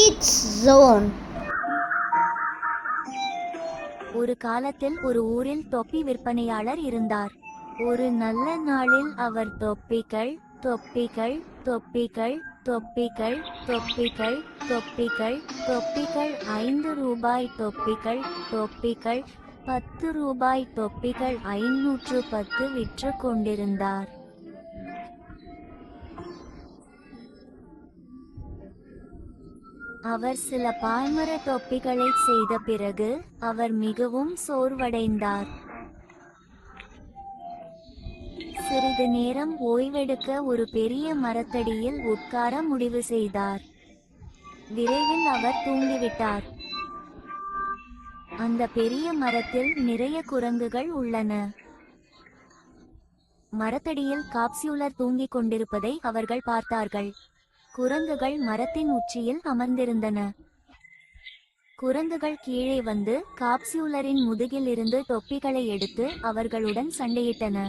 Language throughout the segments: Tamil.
Kids Zone. ஒரு காலத்தில் ஒரு ஊரில் தொப்பி விற்பனையாளர் இருந்தார். ஒரு நல்ல நாளில் அவர் தொப்பிகள் தொப்பிகள் தொப்பிகள் தொப்பிகள் தொப்பிகள் தொப்பிகள் தொப்பிகள் 5 ரூபாய் தொப்பிகள் தொப்பிகள் 10 ரூபாய் தொப்பிகள் 510 விற்று கொண்டிருந்தார். அவர் சில பாய்மர தொப்பிகளை செய்த பிறகு அவர் மிகவும் சோர்வடைந்தார். சிறிது நேரம் ஓய்வெடுக்க ஒரு பெரிய மரத்தடியில் உட்கார முடிவு செய்தார். விரைவில் அவர் தூங்கிவிட்டார். அந்த பெரிய மரத்தில் நிறைய குரங்குகள் உள்ளன. மரத்தடியில் காப்ஸ்யூலர் தூங்கிக் கொண்டிருப்பதை அவர்கள் பார்த்தார்கள். குரங்குகள் மரத்தின் உச்சியில் அமர்ந்திருந்தன. குரங்குகள் கீழே வந்து காப்ஸ்யூலரின் முதுகில் இருந்து தொப்பிகளை எடுத்து அவர்களுடன் சண்டையிட்டன.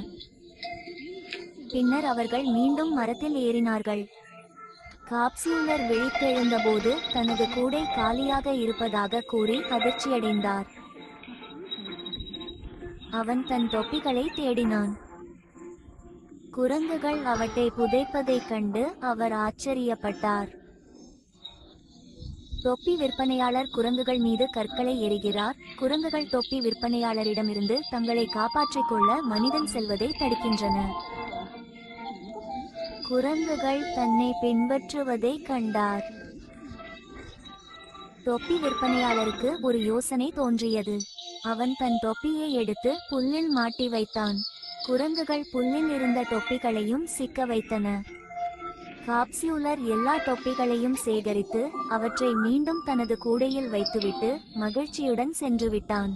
பின்னர் அவர்கள் மீண்டும் மரத்தில் ஏறினார்கள். காப்ஸ்யூலர் விழித்தெழுந்தபோது தனது கூடை காலியாக இருப்பதாக கூறி அதிர்ச்சியடைந்தார். அவன் தன் தொப்பிகளை தேடினான். குரங்குகள் அவற்றை புதைப்பதைக் கண்டு அவர் ஆச்சரியப்பட்டார். தொப்பி விற்பனையாளர் குரங்குகள் மீது கற்களை எறிகிறார். குரங்குகள் தொப்பி விற்பனையாளரிடமிருந்து தங்களை காப்பாற்றிக் கொள்ள மனிதன் செல்வதை தடுக்கின்றன. குரங்குகள் தன்னை பின்பற்றுவதை கண்டார். தொப்பி விற்பனையாளருக்கு ஒரு யோசனை தோன்றியது. அவன் தன் தொப்பியை எடுத்து புல்லில் மாட்டி வைத்தான். குரங்குகள் புல்லில் இருந்த தொப்பிகளையும் சிக்க வைத்தன. காப்ஸ்யூலர் எல்லா தொப்பிகளையும் சேகரித்து அவற்றை மீண்டும் தனது கூடையில் வைத்துவிட்டு மகிழ்ச்சியுடன் சென்றுவிட்டான்.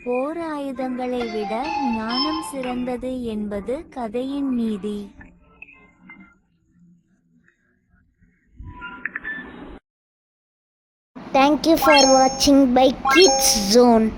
போர் ஆயுதங்களை விட ஞானம் சிறந்தது என்பது கதையின் நீதி. Thank you for watching by Kids Zone.